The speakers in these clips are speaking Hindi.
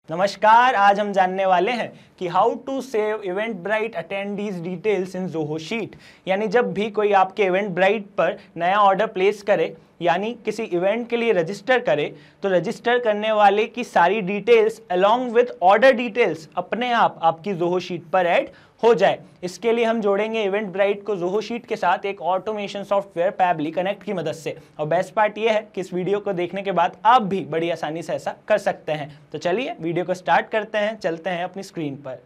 नमस्कार, आज हम जानने वाले हैं कि how to save Eventbrite attendees details in Zoho sheet. यानी जब भी कोई आपके इवेंटब्राइट पर नया ऑर्डर प्लेस करे यानी किसी इवेंट के लिए रजिस्टर करे तो रजिस्टर करने वाले की सारी details along with order details अपने आप आपकी ज़ोहो शीट पर ऐड हो जाए। इसके लिए हम जोड़ेंगे इवेंटब्राइट को ज़ोहो शीट के साथ एक ऑटोमेशन सॉफ्टवेयर पैबली कनेक्ट की मदद से। और बेस्ट पार्ट ये है कि इस वीडियो को देखने के बाद आप भी बड़ी आसानी से ऐसा कर सकते हैं। तो चलिए वीडियो को स्टार्ट करते हैं, चलते हैं अपनी स्क्रीन पर।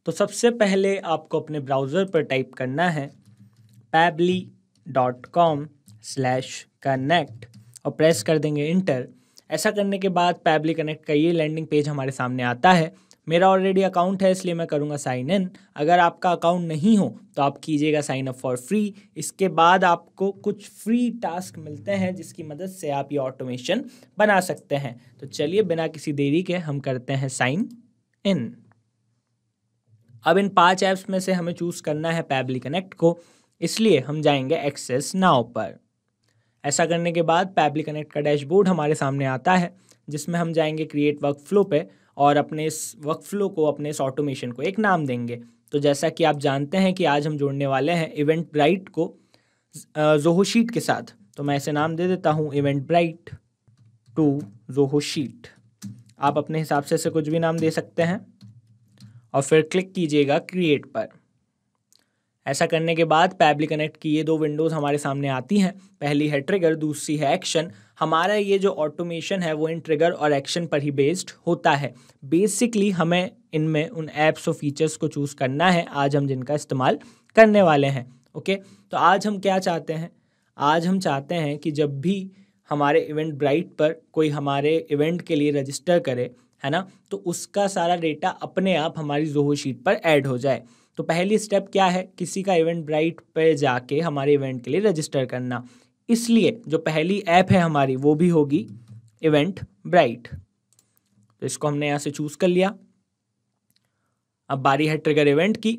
तो सबसे पहले आपको अपने ब्राउज़र पर टाइप करना है pabbly.com/connect और प्रेस कर देंगे इंटर। ऐसा करने के बाद पैबली कनेक्ट का ये लैंडिंग पेज हमारे सामने आता है। मेरा ऑलरेडी अकाउंट है इसलिए मैं करूँगा साइन इन। अगर आपका अकाउंट नहीं हो तो आप कीजिएगा साइन अप फॉर फ्री। इसके बाद आपको कुछ फ्री टास्क मिलते हैं जिसकी मदद से आप ये ऑटोमेशन बना सकते हैं। तो चलिए बिना किसी देरी के हम करते हैं साइन इन। अब इन 5 ऐप्स में से हमें चूज़ करना है पैबली कनेक्ट को, इसलिए हम जाएंगे एक्सेस नाउ पर। ऐसा करने के बाद पैबली कनेक्ट का डैशबोर्ड हमारे सामने आता है जिसमें हम जाएंगे क्रिएट वर्कफ्लो पे और अपने इस वर्कफ्लो को, अपने इस ऑटोमेशन को एक नाम देंगे। तो जैसा कि आप जानते हैं कि आज हम जोड़ने वाले हैं इवेंटब्राइट को ज़ोहो शीट के साथ, तो मैं इसे नाम दे देता हूँ इवेंटब्राइट टू ज़ोहो शीट। आप अपने हिसाब से इसे कुछ भी नाम दे सकते हैं और फिर क्लिक कीजिएगा क्रिएट पर। ऐसा करने के बाद पैबली कनेक्ट की ये 2 विंडोज़ हमारे सामने आती हैं। पहली है ट्रिगर, दूसरी है एक्शन। हमारा ये जो ऑटोमेशन है वो इन ट्रिगर और एक्शन पर ही बेस्ड होता है। बेसिकली हमें इनमें उन ऐप्स और फीचर्स को चूज़ करना है आज हम जिनका इस्तेमाल करने वाले हैं। ओके, तो आज हम क्या चाहते हैं? आज हम चाहते हैं कि जब भी हमारे इवेंटब्राइट पर कोई हमारे इवेंट के लिए रजिस्टर करे, है ना, तो उसका सारा डेटा अपने आप हमारी ज़ोहो शीट पर ऐड हो जाए। तो पहली स्टेप क्या है? किसी का इवेंटब्राइट पे जाके हमारे इवेंट के लिए रजिस्टर करना। इसलिए जो पहली ऐप है हमारी वो भी होगी इवेंटब्राइट। तो इसको हमने यहाँ से चूज़ कर लिया। अब बारी है ट्रिगर इवेंट की।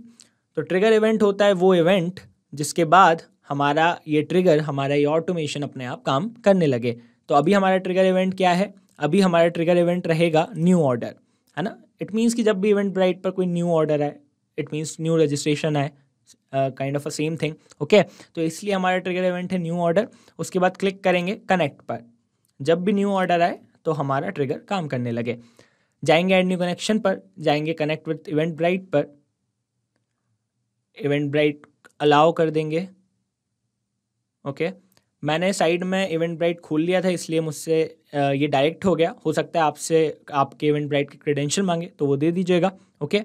तो ट्रिगर इवेंट होता है वो इवेंट जिसके बाद हमारा ये ट्रिगर, हमारा ये ऑटोमेशन अपने आप काम करने लगे। तो अभी हमारा ट्रिगर इवेंट क्या है? अभी हमारा ट्रिगर इवेंट रहेगा न्यू ऑर्डर, है ना। इट मीन्स कि जब भी इवेंटब्राइट पर कोई न्यू ऑर्डर है, इट मीन्स न्यू रजिस्ट्रेशन है, kind of a same thing. Okay, तो इसलिए हमारा ट्रिगर इवेंट है न्यू ऑर्डर। उसके बाद क्लिक करेंगे कनेक्ट पर। जब भी न्यू ऑर्डर आए तो हमारा ट्रिगर काम करने लगे। जाएंगे ऐड न्यू कनेक्शन पर, जाएंगे कनेक्ट विथ इवेंटब्राइट पर, इवेंटब्राइट अलाउ कर देंगे। ओके, मैंने साइड में इवेंटब्राइट खोल लिया था इसलिए मुझसे ये डायरेक्ट हो गया। हो सकता है आपसे आपके इवेंटब्राइट के क्रेडेंशियल मांगे तो वो दे दीजिएगा। ओके,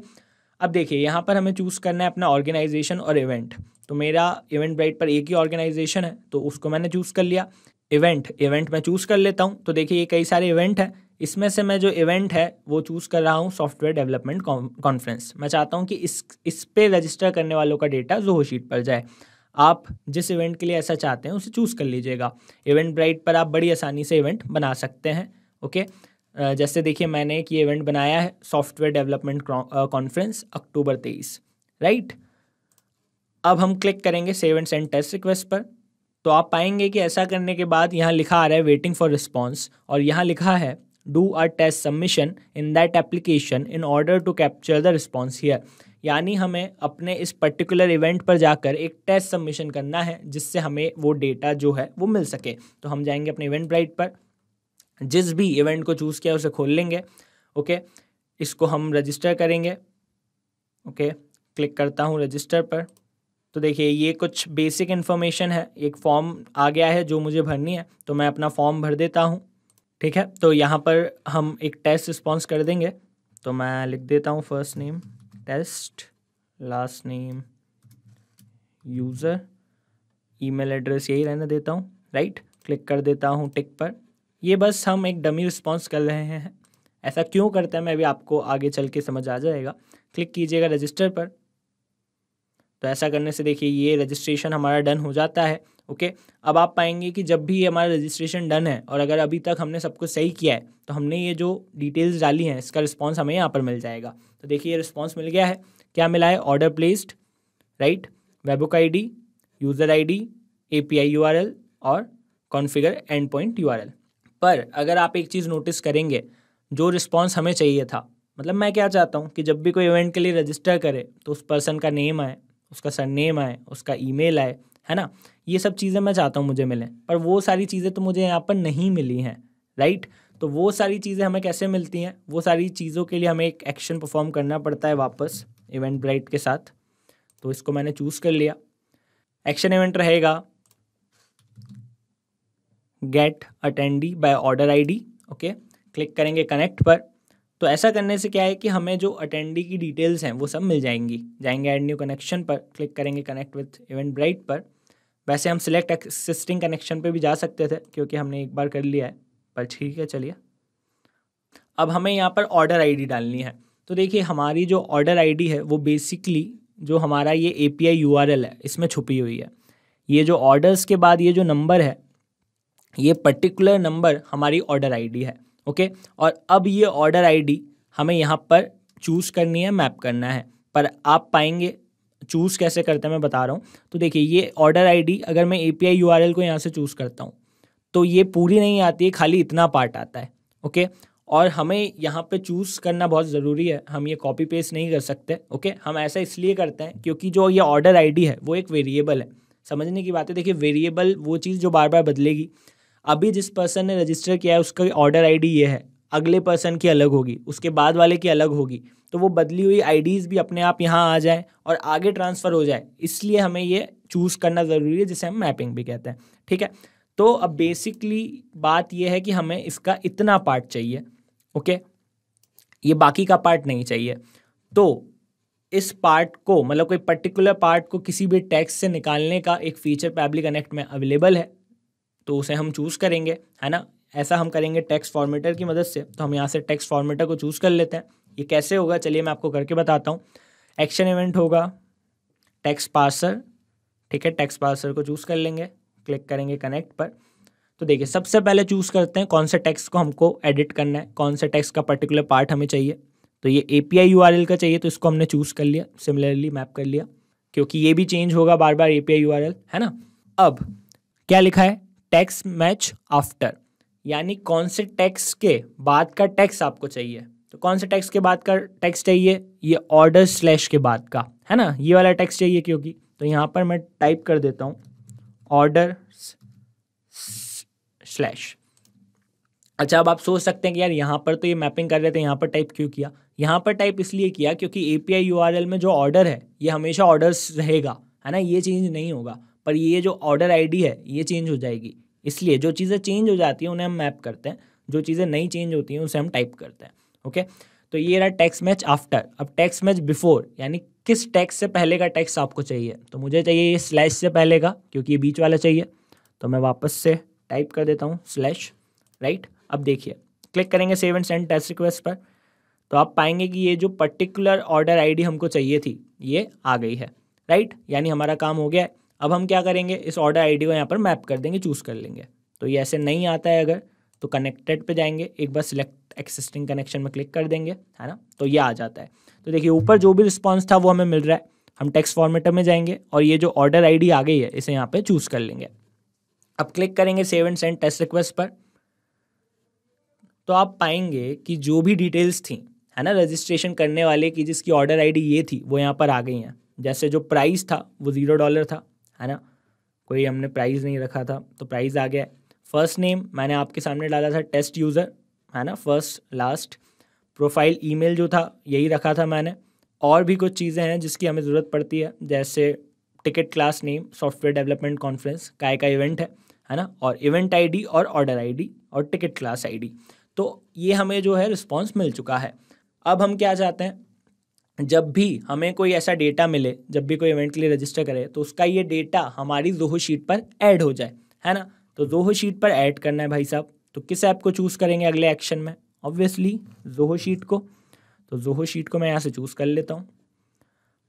अब देखिए यहाँ पर हमें चूज़ करना है अपना ऑर्गेनाइजेशन और इवेंट। तो मेरा इवेंटब्राइट पर एक ही ऑर्गेनाइजेशन है तो उसको मैंने चूज़ कर लिया। इवेंट मैं चूज़ कर लेता हूँ। तो देखिए ये कई सारे इवेंट हैं, इसमें से मैं जो इवेंट है वो चूज़ कर रहा हूँ सॉफ्टवेयर डेवलपमेंट कॉन्फ्रेंस। मैं चाहता हूँ कि इस पे रजिस्टर करने वालों का डेटा ज़ोहो शीट पर जाए। आप जिस इवेंट के लिए ऐसा चाहते हैं उसे चूज़ कर लीजिएगा। इवेंटब्राइट पर आप बड़ी आसानी से इवेंट बना सकते हैं। ओके, जैसे देखिए मैंने एक ये इवेंट बनाया है software development conference October 23, right. अब हम क्लिक करेंगे save and send test request पर। तो आप पाएंगे कि ऐसा करने के बाद यहाँ लिखा आ रहा है वेटिंग फॉर रिस्पॉन्स और यहाँ लिखा है do a test submission in that application in order to capture the response here. यानी हमें अपने इस पर्टिकुलर इवेंट पर जाकर एक टेस्ट सबमिशन करना है जिससे हमें वो डेटा जो है वो मिल सके। तो हम जाएंगे अपने इवेंटब्राइट पर, जिस भी इवेंट को चूज़ किया उसे खोल लेंगे। ओके, इसको हम रजिस्टर करेंगे। ओके, क्लिक करता हूँ रजिस्टर पर। तो देखिए ये कुछ बेसिक इन्फॉर्मेशन है, एक फॉर्म आ गया है जो मुझे भरनी है, तो मैं अपना फॉर्म भर देता हूँ। ठीक है, तो यहाँ पर हम एक टेस्ट रिस्पॉन्स कर देंगे। तो मैं लिख देता हूँ first name test, last name user, email address यही रहने देता हूँ, राइट। क्लिक कर देता हूँ टिक पर। ये बस हम एक डमी रिस्पॉन्स कर रहे हैं। ऐसा क्यों करते हैं मैं अभी आपको आगे चल के समझ आ जाएगा। क्लिक कीजिएगा रजिस्टर पर। तो ऐसा करने से देखिए ये रजिस्ट्रेशन हमारा डन हो जाता है। ओके, अब आप पाएंगे कि जब भी हमारा रजिस्ट्रेशन डन है और अगर अभी तक हमने सब कुछ सही किया है तो हमने ये जो डिटेल्स डाली हैं इसका रिस्पांस हमें यहाँ पर मिल जाएगा। तो देखिए ये रिस्पांस मिल गया है। क्या मिला है? Order placed, right, WebBook ID, user ID, API URL और कॉन्फ़िगर एंड पॉइंट URL। पर अगर आप एक चीज़ नोटिस करेंगे, जो रिस्पॉन्स हमें चाहिए था, मतलब मैं क्या चाहता हूँ कि जब भी कोई इवेंट के लिए रजिस्टर करे तो उस पर्सन का नेम आए, उसका सरनेम आए, उसका ईमेल आए, है ना, ये सब चीज़ें मैं चाहता हूँ मुझे मिलें, पर वो सारी चीज़ें तो मुझे यहाँ पर नहीं मिली हैं, राइट। तो वो सारी चीज़ें हमें कैसे मिलती हैं, वो सारी चीज़ों के लिए हमें एक एक्शन परफॉर्म करना पड़ता है वापस इवेंटब्राइट के साथ। तो इसको मैंने चूज़ कर लिया। एक्शन इवेंट रहेगा get attendee by order ID. Okay, click करेंगे कनेक्ट पर। तो ऐसा करने से क्या है कि हमें जो अटेंडी की डिटेल्स हैं वो सब मिल जाएंगी। जाएंगे ऐड न्यू कनेक्शन पर, क्लिक करेंगे कनेक्ट विथ इवेंटब्राइट पर। वैसे हम सिलेक्ट एक्सिस्टिंग कनेक्शन पे भी जा सकते थे क्योंकि हमने एक बार कर लिया है, पर ठीक है चलिए। अब हमें यहाँ पर ऑर्डर आईडी डालनी है। तो देखिए हमारी जो ऑर्डर आईडी है वो बेसिकली जो हमारा ये API URL है इसमें छुपी हुई है। ये जो ऑर्डर्स के बाद ये जो नंबर है, ये पर्टिकुलर नंबर हमारी ऑर्डर आईडी है। ओके, और अब ये ऑर्डर आईडी हमें यहाँ पर चूज़ करनी है, मैप करना है। पर आप पाएंगे चूज़ कैसे करते हैं मैं बता रहा हूँ। तो देखिए ये ऑर्डर आईडी अगर मैं API URL को यहाँ से चूज़ करता हूँ तो ये पूरी नहीं आती है, खाली इतना पार्ट आता है। ओके, और हमें यहाँ पे चूज़ करना बहुत ज़रूरी है, हम ये कॉपी पेस्ट नहीं कर सकते। ओके, हम ऐसा इसलिए करते हैं क्योंकि जो ये ऑर्डर आईडी है वो एक वेरिएबल है। समझने की बात है, देखिए वेरिएबल वो चीज़ जो बार बार बदलेगी। अभी जिस पर्सन ने रजिस्टर किया है उसका ऑर्डर आईडी ये है, अगले पर्सन की अलग होगी, उसके बाद वाले की अलग होगी। तो वो बदली हुई आईडीज़ भी अपने आप यहाँ आ जाए और आगे ट्रांसफ़र हो जाए, इसलिए हमें ये चूज़ करना ज़रूरी है, जिसे हम मैपिंग भी कहते हैं। ठीक है, तो अब बेसिकली बात ये है कि हमें इसका इतना पार्ट चाहिए। ओके, ये बाकी का पार्ट नहीं चाहिए। तो इस पार्ट को, मतलब कोई पर्टिकुलर पार्ट को किसी भी टेक्स्ट से निकालने का एक फीचर पैब्लिक कनेक्ट में अवेलेबल है, तो उसे हम चूज़ करेंगे, है ना। ऐसा हम करेंगे टेक्स्ट फॉर्मेटर की मदद से। तो हम यहाँ से टेक्स्ट फॉर्मेटर को चूज़ कर लेते हैं। ये कैसे होगा चलिए मैं आपको करके बताता हूँ। एक्शन इवेंट होगा टेक्स्ट पार्सर। ठीक है, टेक्स्ट पार्सर को चूज़ कर लेंगे, क्लिक करेंगे कनेक्ट पर। तो देखिए सबसे पहले चूज़ करते हैं कौन से टेक्स्ट को हमको एडिट करना है, कौन से टेक्स्ट का पर्टिकुलर पार्ट हमें चाहिए। तो ये API URL का चाहिए, तो इसको हमने चूज़ कर लिया, सिमिलरली मैप कर लिया, क्योंकि ये भी चेंज होगा बार बार API URL, है ना। अब क्या लिखा है, टेक्स्ट मैच आफ्टर, यानी कौन से टेक्स्ट के बाद का टेक्स्ट आपको चाहिए। तो कौन से टेक्स्ट के बाद का टेक्स्ट चाहिए, ये ऑर्डर स्लैश के बाद का, है ना, ये वाला टेक्स्ट चाहिए क्योंकि। तो यहाँ पर मैं टाइप कर देता हूँ ऑर्डर स्लैश। अच्छा, अब आप सोच सकते हैं कि यार यहाँ पर तो ये मैपिंग कर रहे थे, यहाँ पर टाइप क्यों किया। यहाँ पर टाइप इसलिए किया क्योंकि API URL में जो ऑर्डर है ये हमेशा ऑर्डर्स रहेगा, है ना, ये चेंज नहीं होगा। पर ये जो ऑर्डर आईडी है ये चेंज हो जाएगी, इसलिए जो चीज़ें चेंज हो जाती हैं उन्हें हम मैप करते हैं, जो चीज़ें नहीं चेंज होती हैं उसे हम टाइप करते हैं। ओके, तो ये रहा टेक्स्ट मैच आफ्टर। अब टेक्स्ट मैच बिफोर, यानी किस टेक्स्ट से पहले का टेक्स्ट आपको चाहिए। तो मुझे चाहिए ये स्लैश से पहले का, क्योंकि ये बीच वाला चाहिए। तो मैं वापस से टाइप कर देता हूँ स्लैश, राइट। अब देखिए क्लिक करेंगे save and send test request पर, तो आप पाएंगे कि ये जो पर्टिकुलर ऑर्डर आईडी हमको चाहिए थी ये आ गई है, राइट, यानी हमारा काम हो गया है। अब हम क्या करेंगे, इस ऑर्डर आईडी को यहाँ पर मैप कर देंगे, चूज़ कर लेंगे। तो ये ऐसे नहीं आता है अगर, तो कनेक्टेड पे जाएंगे, एक बार सिलेक्ट एक्सिस्टिंग कनेक्शन में क्लिक कर देंगे, है ना, तो ये आ जाता है। तो देखिए ऊपर जो भी रिस्पॉन्स था वो हमें मिल रहा है। हम टेक्स्ट फॉर्मेटर में जाएंगे और ये जो ऑर्डर आईडी आ गई है इसे यहाँ पे चूज़ कर लेंगे। अब क्लिक करेंगे save and send test request पर, तो आप पाएंगे कि जो भी डिटेल्स थी, है ना, रजिस्ट्रेशन करने वाले की जिसकी ऑर्डर आईडी ये थी वो यहाँ पर आ गई हैं। जैसे जो प्राइस था वो $0 था, है ना, कोई हमने प्राइस नहीं रखा था तो प्राइस आ गया। फर्स्ट नेम मैंने आपके सामने डाला था टेस्ट यूज़र, है ना, फर्स्ट लास्ट। प्रोफाइल ईमेल जो था यही रखा था मैंने। और भी कुछ चीज़ें हैं जिसकी हमें ज़रूरत पड़ती है, जैसे ticket class name, software development conference काय का इवेंट है ना, और इवेंट आईडी और ऑर्डर आईडी और टिकट क्लास आईडी। तो ये हमें जो है रिस्पॉन्स मिल चुका है। अब हम क्या चाहते हैं, जब भी हमें कोई ऐसा डेटा मिले, जब भी कोई इवेंट के लिए रजिस्टर करे, तो उसका ये डेटा हमारी ज़ोहो शीट पर ऐड हो जाए, है ना। तो ज़ोहो शीट पर ऐड करना है भाई साहब, तो किस ऐप को चूज़ करेंगे अगले एक्शन में, ऑब्वियसली ज़ोहो शीट को। तो ज़ोहो शीट को मैं यहाँ से चूज़ कर लेता हूँ।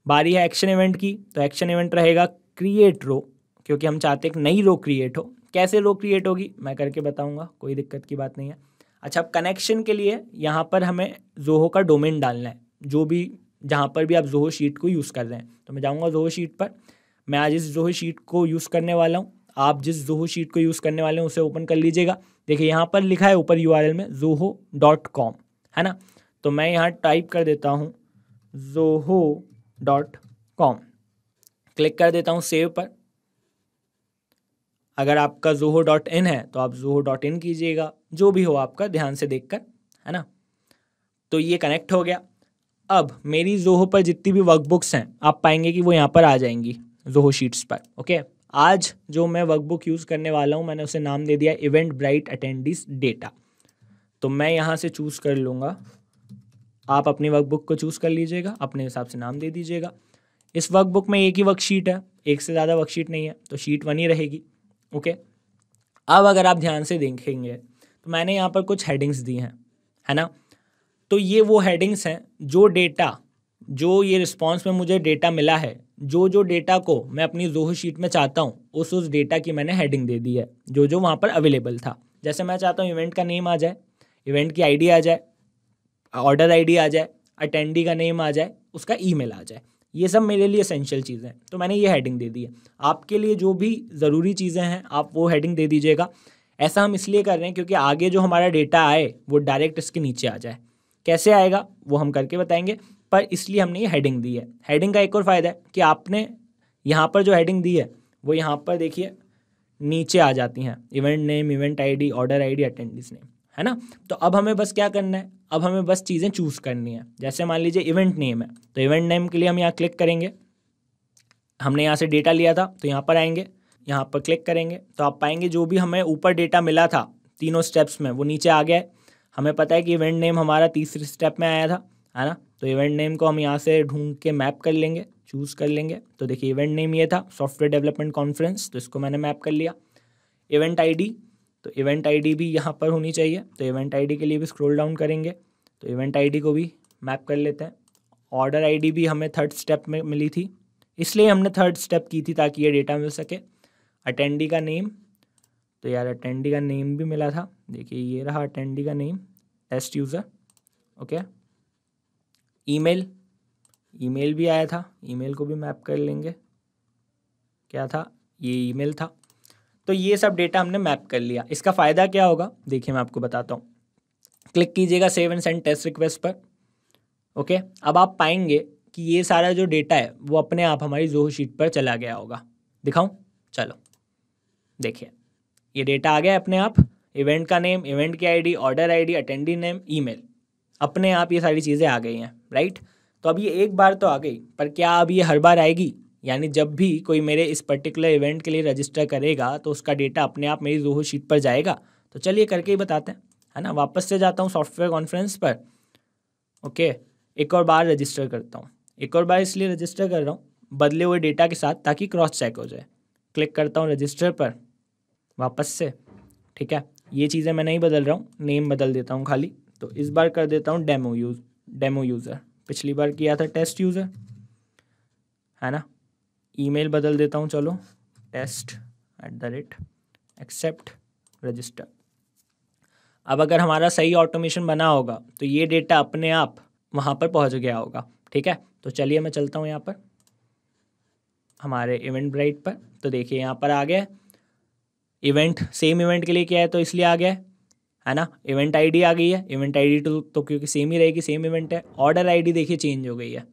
बारी है एक्शन इवेंट की, तो एक्शन इवेंट रहेगा क्रिएट रो, क्योंकि हम चाहते हैं एक नई रो क्रिएट हो। कैसे रो क्रिएट होगी मैं करके बताऊँगा, कोई दिक्कत की बात नहीं है। अच्छा, अब कनेक्शन के लिए यहाँ पर हमें ज़ोहो का डोमेन डालना है, जो भी जहाँ पर भी आप ज़ोहो शीट को यूज़ कर रहे हैं। तो मैं जाऊँगा ज़ोहो शीट पर, मैं आज इस ज़ोहो शीट को यूज़ करने वाला हूँ, आप जिस ज़ोहो शीट को यूज़ करने वाले हैं उसे ओपन कर लीजिएगा। देखिए यहाँ पर लिखा है ऊपर URL में zoho.com, है ना। तो मैं यहाँ टाइप कर देता हूँ zoho.com, क्लिक कर देता हूँ सेव पर। अगर आपका zoho.in है तो आप zoho.in कीजिएगा, जो भी हो आपका ध्यान से देखकर, है ना। तो ये कनेक्ट हो गया। अब मेरी जोहो पर जितनी भी वर्कबुक्स हैं आप पाएंगे कि वो यहाँ पर आ जाएंगी जोहो शीट्स पर। ओके, आज जो मैं वर्कबुक यूज़ करने वाला हूँ मैंने उसे नाम दे दिया इवेंट ब्राइट अटेंडीज डेटा। तो मैं यहाँ से चूज़ कर लूँगा, आप अपनी वर्कबुक को चूज़ कर लीजिएगा, अपने हिसाब से नाम दे दीजिएगा। इस वर्कबुक में एक ही वर्कशीट है, एक से ज़्यादा वर्कशीट नहीं है, तो शीट 1 ही रहेगी। ओके, अब अगर आप ध्यान से देखेंगे तो मैंने यहाँ पर कुछ हेडिंग्स दी हैं, है ना। तो ये वो हेडिंग्स हैं जो डेटा, जो ये रिस्पॉन्स में मुझे डेटा मिला है, जो डेटा को मैं अपनी जोहो शीट में चाहता हूँ उस डेटा की मैंने हेडिंग दे दी है, जो वहाँ पर अवेलेबल था। जैसे मैं चाहता हूँ इवेंट का नेम आ जाए, इवेंट की आईडी आ जाए, ऑर्डर आईडी आ जाए, अटेंडी का नेम आ जाए, उसका ईमेल आ जाए। ये सब मेरे लिए एसेंशियल चीज़ें हैं, तो मैंने ये हेडिंग दे दी है। आपके लिए जो भी ज़रूरी चीज़ें हैं आप वो हेडिंग दे दीजिएगा। ऐसा हम इसलिए कर रहे हैं क्योंकि आगे जो हमारा डेटा आए वो डायरेक्ट इसके नीचे आ जाए। कैसे आएगा वो हम करके बताएंगे, पर इसलिए हमने ये हेडिंग दी है। हेडिंग का एक और फ़ायदा है कि आपने यहाँ पर जो हेडिंग दी है वो यहाँ पर देखिए नीचे आ जाती हैं, event name, event ID, order ID, attendance name, है ना। तो अब हमें बस क्या करना है, अब हमें बस चीज़ें चूज़ करनी है। जैसे मान लीजिए इवेंट नेम है, तो इवेंट नेम के लिए हम यहाँ क्लिक करेंगे। हमने यहाँ से डेटा लिया था तो यहाँ पर आएंगे, यहाँ पर क्लिक करेंगे तो आप पाएंगे जो भी हमें ऊपर डेटा मिला था तीनों स्टेप्स में वो नीचे आ गया है। हमें पता है कि इवेंट नेम हमारा तीसरे स्टेप में आया था, है ना। तो इवेंट नेम को हम यहाँ से ढूंढ के मैप कर लेंगे, चूज़ कर लेंगे। तो देखिए इवेंट नेम ये था सॉफ्टवेयर डेवलपमेंट कॉन्फ्रेंस, तो इसको मैंने मैप कर लिया। इवेंट आईडी, तो इवेंट आईडी भी यहाँ पर होनी चाहिए, तो इवेंट आईडी के लिए भी स्क्रॉल डाउन करेंगे तो इवेंट आईडी को भी मैप कर लेते हैं। ऑर्डर आईडी भी हमें थर्ड स्टेप में मिली थी, इसलिए हमने थर्ड स्टेप की थी ताकि ये डेटा मिल सके। अटेंडी का नेम, तो यार अटेंडी का नेम भी मिला था, देखिए ये रहा अटेंडी का name, test user. Okay, email, email भी आया था, ईमेल को भी मैप कर लेंगे। क्या था, ये ईमेल था। तो ये सब डेटा हमने मैप कर लिया। इसका फ़ायदा क्या होगा देखिए मैं आपको बताता हूँ। क्लिक कीजिएगा save and send test request पर। ओके, अब आप पाएंगे कि ये सारा जो डेटा है वो अपने आप हमारी जोहो शीट पर चला गया होगा। दिखाऊं, चलो देखिए ये डेटा आ गया अपने आप, इवेंट का नेम, इवेंट की ID, order ID, attendee name, email, अपने आप ये सारी चीज़ें आ गई हैं, राइट। तो अब ये एक बार तो आ गई, पर क्या अब ये हर बार आएगी? यानी जब भी कोई मेरे इस पर्टिकुलर इवेंट के लिए रजिस्टर करेगा तो उसका डेटा अपने आप मेरी जोहो शीट पर जाएगा? तो चलिए करके ही बताते हैं, है ना। वापस से जाता हूँ सॉफ्टवेयर कॉन्फ्रेंस पर। ओके, एक और बार रजिस्टर करता हूँ। एक और बार इसलिए रजिस्टर कर रहा हूँ बदले हुए डेटा के साथ, ताकि क्रॉस चेक हो जाए। क्लिक करता हूँ रजिस्टर पर वापस से, ठीक है। ये चीज़ें मैं नहीं बदल रहा हूँ, नेम बदल देता हूँ खाली। तो इस बार कर देता हूँ डेमो यूज़र, पिछली बार किया था टेस्ट यूज़र, है ना। ईमेल बदल देता हूँ, चलो test@accept रजिस्टर। अब अगर हमारा सही ऑटोमेशन बना होगा तो ये डेटा अपने आप वहाँ पर पहुँच गया होगा, ठीक है। तो चलिए मैं चलता हूँ यहाँ पर हमारे इवेंट ब्राइट पर। तो देखिए यहाँ पर आ गया इवेंट, सेम इवेंट के लिए क्या है तो इसलिए आ गया है ना। इवेंट आईडी आ गई है, इवेंट आईडी तो क्योंकि सेम ही रहेगी, सेम इवेंट है। ऑर्डर आईडी देखिए चेंज हो गई है,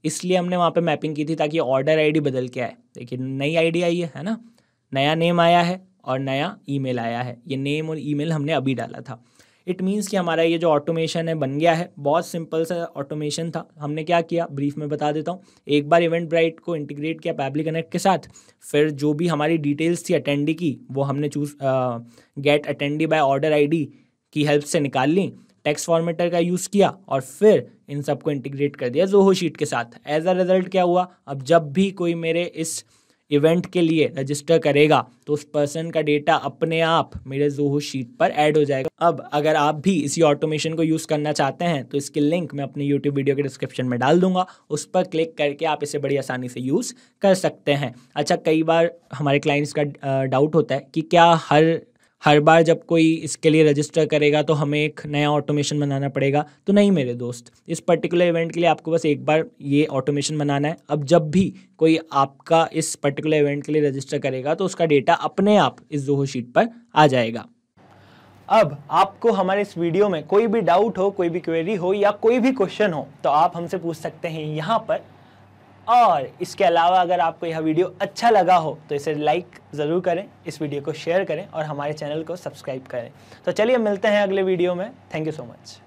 इसलिए हमने वहाँ पे मैपिंग की थी ताकि ऑर्डर आईडी बदल के आए। देखिए नई आईडी आई है ना, नया नेम आया है और नया ईमेल आया है। ये नेम और ईमेल हमने अभी डाला था। इट मीन्स कि हमारा ये जो ऑटोमेशन है बन गया है। बहुत सिंपल सा ऑटोमेशन था। हमने क्या किया ब्रीफ में बता देता हूँ। एक बार इवेंट ब्राइट को इंटीग्रेट किया पैबली कनेक्ट के साथ, फिर जो भी हमारी डिटेल्स थी अटेंडी की वो हमने get attendee by order ID की हेल्प से निकाल ली, टेक्स्ट फॉर्मेटर का यूज़ किया और फिर इन सबको इंटीग्रेट कर दिया जोहो शीट के साथ। एज अ रिजल्ट क्या हुआ, अब जब भी कोई मेरे इस इवेंट के लिए रजिस्टर करेगा तो उस पर्सन का डेटा अपने आप मेरे जोहो शीट पर ऐड हो जाएगा। अब अगर आप भी इसी ऑटोमेशन को यूज़ करना चाहते हैं तो इसकी लिंक मैं अपनी यूट्यूब वीडियो के डिस्क्रिप्शन में डाल दूंगा, उस पर क्लिक करके आप इसे बड़ी आसानी से यूज़ कर सकते हैं। अच्छा, कई बार हमारे क्लाइंट्स का डाउट होता है कि क्या हर बार जब कोई इसके लिए रजिस्टर करेगा तो हमें एक नया ऑटोमेशन बनाना पड़ेगा? तो नहीं मेरे दोस्त, इस पर्टिकुलर इवेंट के लिए आपको बस एक बार ये ऑटोमेशन बनाना है। अब जब भी कोई आपका इस पर्टिकुलर इवेंट के लिए रजिस्टर करेगा तो उसका डेटा अपने आप इस जोहो शीट पर आ जाएगा। अब आपको हमारे इस वीडियो में कोई भी डाउट हो, कोई भी क्वेरी हो या कोई भी क्वेश्चन हो तो आप हमसे पूछ सकते हैं यहाँ पर। और इसके अलावा अगर आपको यह वीडियो अच्छा लगा हो तो इसे लाइक ज़रूर करें, इस वीडियो को शेयर करें और हमारे चैनल को सब्सक्राइब करें। तो चलिए मिलते हैं अगले वीडियो में। Thank you so much.